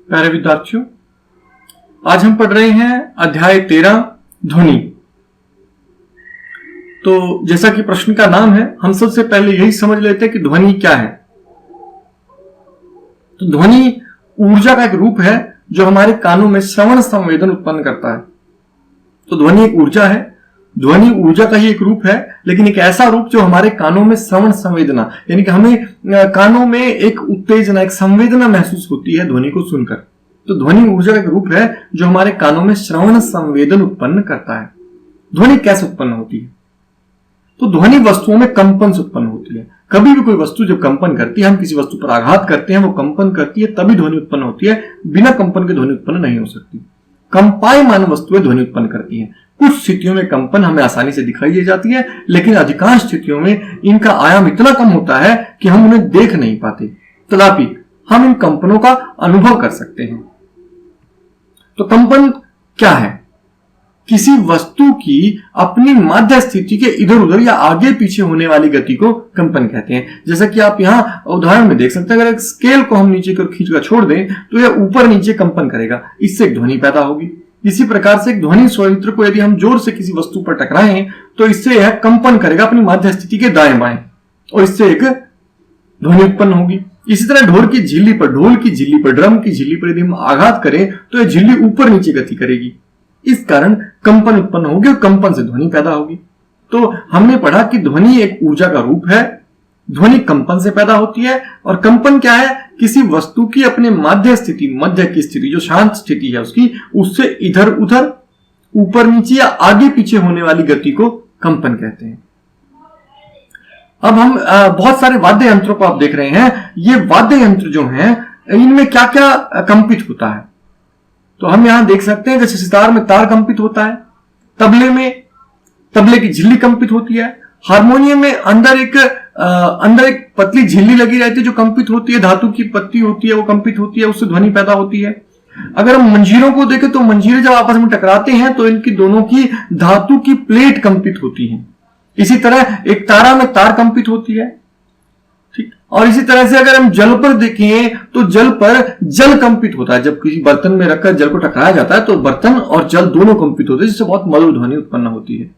प्यारे विद्यार्थियों, आज हम पढ़ रहे हैं अध्याय 13 ध्वनि। तो जैसा कि प्रश्न का नाम है, हम सबसे पहले यही समझ लेते हैं कि ध्वनि क्या है। तो ध्वनि ऊर्जा का एक रूप है जो हमारे कानों में श्रवण संवेदन उत्पन्न करता है। तो ध्वनि एक ऊर्जा है, ध्वनि ऊर्जा का ही एक रूप है, लेकिन एक ऐसा रूप जो हमारे कानों में श्रवण संवेदना, यानी कि हमें कानों में एक उत्तेजना, एक संवेदना महसूस होती है ध्वनि को सुनकर। तो ध्वनि ऊर्जा का एक रूप है जो हमारे कानों में श्रवण संवेदन उत्पन्न करता है। ध्वनि कैसे उत्पन्न होती है? तो ध्वनि वस्तुओं में कंपन से उत्पन्न होती है। कभी भी कोई वस्तु जब कंपन करती है, हम किसी वस्तु पर आघात करते हैं, वो कंपन करती है, तभी ध्वनि उत्पन्न होती है। बिना कंपन के ध्वनि उत्पन्न नहीं हो सकती। कंपायमान वस्तुएं ध्वनि उत्पन्न करती हैं। कुछ स्थितियों में कंपन हमें आसानी से दिखाई दे जाती है, लेकिन अधिकांश स्थितियों में इनका आयाम इतना कम होता है कि हम उन्हें देख नहीं पाते। तथापि हम इन कंपनों का अनुभव कर सकते हैं। तो कंपन क्या है? किसी वस्तु की अपनी माध्य स्थिति के इधर उधर या आगे पीछे होने वाली गति को कंपन कहते हैं। जैसा कि आप यहाँ उदाहरण में देख सकते हैं, अगर एक स्केल को हम नीचे की ओर खींचकर छोड़ दें तो यह ऊपर नीचे कंपन करेगा, इससे एक ध्वनि पैदा होगी। इसी प्रकार से एक ध्वनि स्वयंत्र को यदि हम जोर से किसी वस्तु पर टकराएं तो इससे यह कंपन करेगा अपनी माध्य स्थिति के दाएं बाएं, और इससे एक ध्वनि उत्पन्न होगी। इसी तरह ढोल की झिल्ली पर, ड्रम की झिल्ली पर यदि हम आघात करें तो यह झिल्ली ऊपर नीचे गति करेगी। इस कारण कंपन उत्पन्न होगी और कंपन से ध्वनि पैदा होगी। तो हमने पढ़ा कि ध्वनि एक ऊर्जा का रूप है, ध्वनि कंपन से पैदा होती है। और कंपन क्या है? किसी वस्तु की अपने मध्य की स्थिति, जो शांत स्थिति है उसकी, उससे इधर उधर, ऊपर नीचे या आगे पीछे होने वाली गति को कंपन कहते हैं। अब हम बहुत सारे वाद्य यंत्रों को आप देख रहे हैं। ये वाद्य यंत्र जो हैं, इनमें क्या क्या कंपित होता है? तो हम यहां देख सकते हैं, जैसे सितार में तार कंपित होता है, तबले में तबले की झिल्ली कंपित होती है, हारमोनियम में अंदर एक पतली झिल्ली लगी रहती है जो कंपित होती है, धातु की पत्ती होती है वो कंपित होती है, उससे ध्वनि पैदा होती है। अगर हम मंजीरों को देखें तो मंजीरे जब आपस में टकराते हैं तो इनकी दोनों की धातु की प्लेट कंपित होती है। इसी तरह एक तारा में तार कंपित होती है, ठीक। और इसी तरह से अगर हम जल पर देखें तो जल पर जल कंपित होता है। जब किसी बर्तन में रखकर जल को टकराया जाता है तो बर्तन और जल दोनों कंपित होते हैं, जिससे बहुत मधुर ध्वनि उत्पन्न होती है।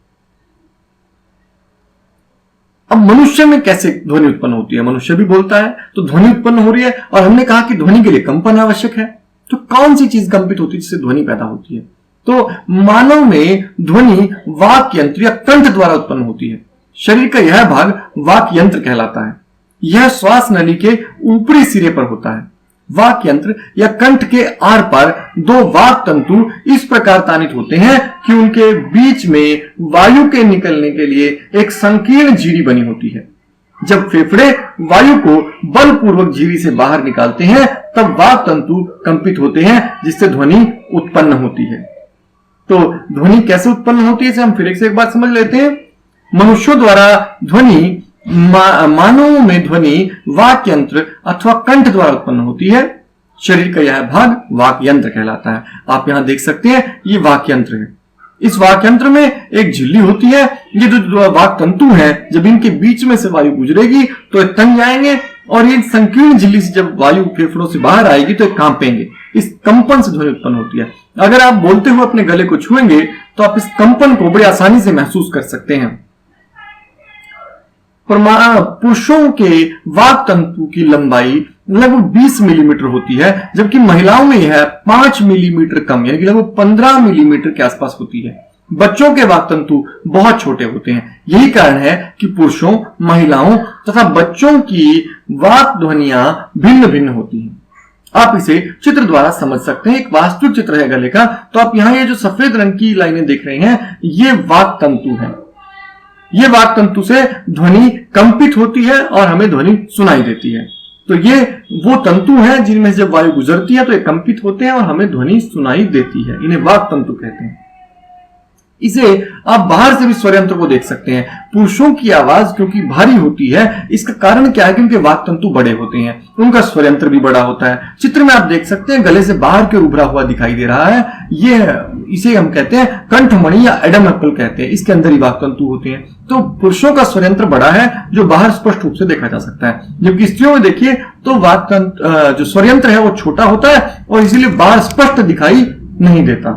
अब मनुष्य में कैसे ध्वनि उत्पन्न होती है? मनुष्य भी बोलता है तो ध्वनि उत्पन्न हो रही है, और हमने कहा कि ध्वनि के लिए कंपन आवश्यक है। तो कौन सी चीज कंपित होती है जिससे ध्वनि पैदा होती है? तो मानव में ध्वनि वाक यंत्र या कंठ द्वारा उत्पन्न होती है। शरीर का यह भाग वाक यंत्र कहलाता है। यह श्वास नली के ऊपरी सिरे पर होता है। वाक यंत्र या कंठ के आर पार दो वाक तंतु इस प्रकार तानित होते हैं कि उनके बीच में वायु के निकलने के लिए एक संकीर्ण झिरी बनी होती है। जब फेफड़े वायु को बलपूर्वक झिरी से बाहर निकालते हैं तब वाक तंतु कंपित होते हैं, जिससे ध्वनि उत्पन्न होती है। तो ध्वनि कैसे उत्पन्न होती है इसे हम फिर एक बार समझ लेते हैं। मनुष्यों द्वारा ध्वनि, मानवों में ध्वनि वाक यंत्र अथवा कंठ द्वारा उत्पन्न होती है। शरीर का यह भाग वाक यंत्र कहलाता है। आप यहां देख सकते हैं, ये वाक यंत्र है। इस वाक यंत्र में एक झिल्ली होती है। ये जो वाक तंतु हैं, जब इनके बीच में से वायु गुजरेगी तो ये तन जाएंगे, और ये संकीर्ण झिल्ली से जब वायु फेफड़ों से बाहर आएगी तो ये कांपेंगे। इस कंपन से ध्वनि उत्पन्न होती है। अगर आप बोलते हुए अपने गले को छुएंगे तो आप इस कंपन को बड़ी आसानी से महसूस कर सकते हैं। पुरुषों के वाक तंतु की लंबाई लगभग 20 मिलीमीटर होती है, जबकि महिलाओं में यह 5 मिलीमीटर कम, यानी कि लगभग 15 मिलीमीटर के आसपास होती है। बच्चों के वाक तंतु बहुत छोटे होते हैं। यही कारण है कि पुरुषों, महिलाओं तथा बच्चों की वाक ध्वनियां भिन्न भिन्न होती हैं। आप इसे चित्र द्वारा समझ सकते हैं। एक वास्तविक चित्र है गले का। तो आप यहाँ ये जो सफेद रंग की लाइनें देख रहे हैं, ये वाक तंतु है। ये वाक तंतु से ध्वनि कंपित होती है और हमें ध्वनि सुनाई देती है। तो ये वो तंतु हैं जिनमें जब वायु गुजरती है तो ये कंपित होते हैं और हमें ध्वनि सुनाई देती है। इन्हें वाक तंतु कहते हैं। इसे आप बाहर से भी स्वर यंत्र को देख सकते हैं। पुरुषों की आवाज क्योंकि भारी होती है, इसका कारण क्या है कि उनके वाक तंतु बड़े होते हैं, उनका स्वर यंत्र भी बड़ा होता है। चित्र में आप देख सकते हैं गले से बाहर की ओर उभरा हुआ दिखाई दे रहा है, इसे हम कहते हैं कंठमणि या एडम एप्पल कहते हैं, इसके अंदर ही वाक तंतु होते हैं। तो पुरुषों का स्वर यंत्र बड़ा है जो बाहर स्पष्ट रूप से देखा जा सकता है, जबकि स्त्रियों में देखिए तो वाक तंत्र जो स्वर यंत्र है वो छोटा होता है और इसीलिए बाहर स्पष्ट दिखाई नहीं देता।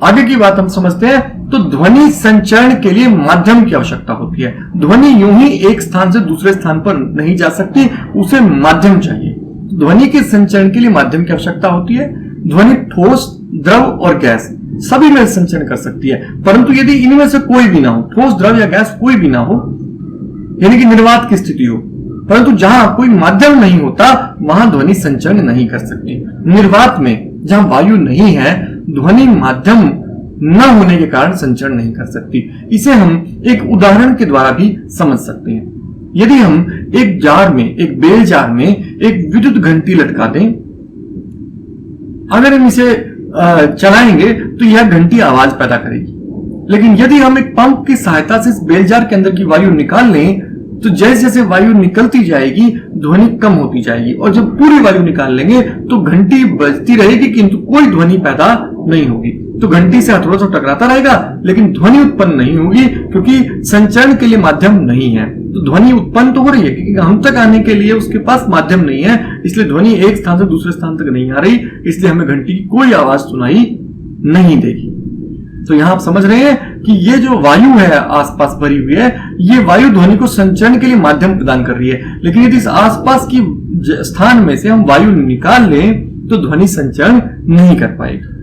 आगे की बात हम समझते हैं तो ध्वनि संचरण के लिए माध्यम की आवश्यकता होती है। ध्वनि यूं ही एक स्थान से दूसरे स्थान पर नहीं जा सकती, उसे माध्यम चाहिए। ध्वनि के संचरण के लिए माध्यम की आवश्यकता होती है। ध्वनि ठोस, द्रव और गैस सभी में संचरण कर सकती है, परंतु यदि इनमें से कोई भी ना हो, ठोस, द्रव या गैस कोई भी ना हो, यानी कि निर्वात की स्थिति हो, परंतु जहां कोई माध्यम नहीं होता वहां ध्वनि संचरण नहीं कर सकती। निर्वात में जहां वायु नहीं है, ध्वनि माध्यम न होने के कारण संचरण नहीं कर सकती। इसे हम एक उदाहरण के द्वारा भी समझ सकते हैं। यदि हम एक जार में, एक बेल जार में एक विद्युत घंटी लटका दें, अगर हम इसे चलाएंगे तो यह घंटी आवाज पैदा करेगी, लेकिन यदि हम एक पंप की सहायता से इस बेल जार के अंदर की वायु निकाल लें तो जैसे जैसे वायु निकलती जाएगी ध्वनि कम होती जाएगी, और जब पूरी वायु निकाल लेंगे तो घंटी बजती रहेगी किंतु कोई ध्वनि पैदा नहीं होगी। तो घंटी से हथौड़ा तो टकराता रहेगा लेकिन ध्वनि उत्पन्न नहीं होगी, क्योंकि संचरण के लिए माध्यम नहीं है। तो ध्वनि उत्पन्न तो हो रही है क्योंकि हम तक आने के लिए उसके पास माध्यम नहीं है, इसलिए ध्वनि एक स्थान से दूसरे स्थान तक नहीं आ रही, इसलिए हमें घंटी की कोई आवाज सुनाई नहीं देगी। तो यहां आप समझ रहे हैं कि ये जो वायु है आसपास भरी हुई है, ये वायु ध्वनि को संचरण के लिए माध्यम प्रदान कर रही है, लेकिन यदि इस आसपास की स्थान में से हम वायु निकाल लें तो ध्वनि संचरण नहीं कर पाएगी।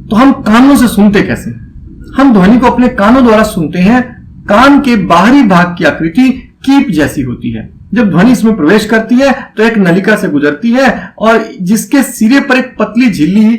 तो हम कानों से सुनते कैसे? हम ध्वनि को अपने कानों द्वारा सुनते हैं। कान के बाहरी भाग की आकृति कीप जैसी होती है। जब ध्वनि इसमें प्रवेश करती है तो एक नलिका से गुजरती है और जिसके सिरे पर एक पतली झिल्ली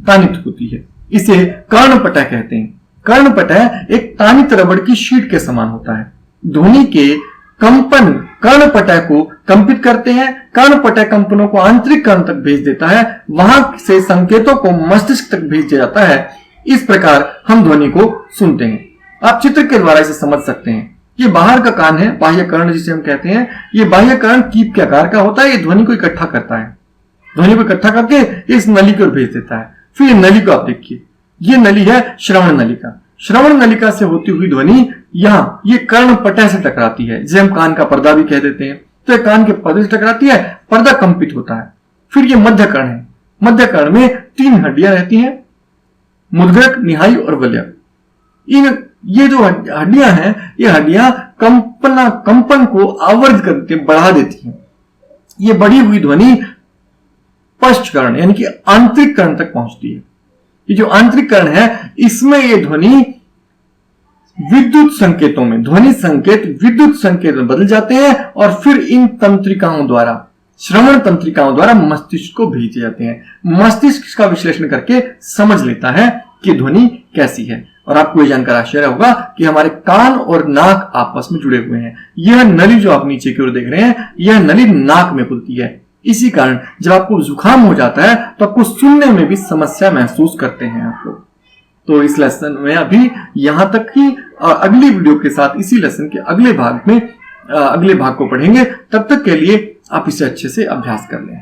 तानित होती है, इसे कर्णपटय कहते हैं। कर्णपटय एक तानित रबड़ की शीट के समान होता है। ध्वनि के कंपन कर्णपटय को कंपित करते हैं। कर्णपटय कंपनों को आंतरिक कर्ण तक भेज देता है, वहां से संकेतों को मस्तिष्क तक भेज दिया जाता है। इस प्रकार हम ध्वनि को सुनते हैं। आप चित्र के द्वारा इसे समझ सकते हैं। ये बाहर का कान है, बाह्य कर्ण जिसे हम कहते हैं। ये बाह्य कर्ण कीप के आकार का होता है। ये ध्वनि को इकट्ठा करता है, ध्वनि को इकट्ठा करके इस नली को भेज देता है। फिर नली को आप देखिए, ये नली है श्रवण नलिका। श्रवण नलिका से होती हुई ध्वनि यहां ये कर्णपटय से टकराती है, जिसे हम कान का पर्दा भी कह देते हैं। तो ये कान के पर्दे से टकराती है, पर्दा कंपित होता है। फिर ये मध्य कर्ण है। मध्य कर्ण में 3 हड्डियां रहती हैं, मुद्गरक, निहाई और वलयक। ये जो हड्डियां हैं, ये हड्डियां कंपन को आवर्ध करके बढ़ा देती हैं। ये बढ़ी हुई ध्वनि पश्च कर्ण यानी कि आंतरिक कर्ण तक पहुंचती है। ये जो आंतरिक कर्ण है, इसमें ये ध्वनि विद्युत संकेतों में, ध्वनि संकेत विद्युत संकेत में बदल जाते हैं और फिर इन तंत्रिकाओं द्वारा, श्रवण तंत्रिकाओं द्वारा मस्तिष्क को भेजे जाते हैं। मस्तिष्क इसका विश्लेषण करके समझ लेता है कि ध्वनि कैसी है। और आपको ये जानकर आश्चर्य होगा कि हमारे कान और नाक आपस में जुड़े हुए हैं। यह नली जो आप नीचे की ओर देख रहे हैं, यह नली नाक में खुलती है। इसी कारण जब आपको जुकाम हो जाता है तो आपको सुनने में भी समस्या महसूस करते हैं आप लोग। तो इस लेसन में अभी यहां तक ही, अगली वीडियो के साथ इसी लेसन के अगले भाग को पढ़ेंगे। तब तक के लिए आप इसे अच्छे से अभ्यास कर लें।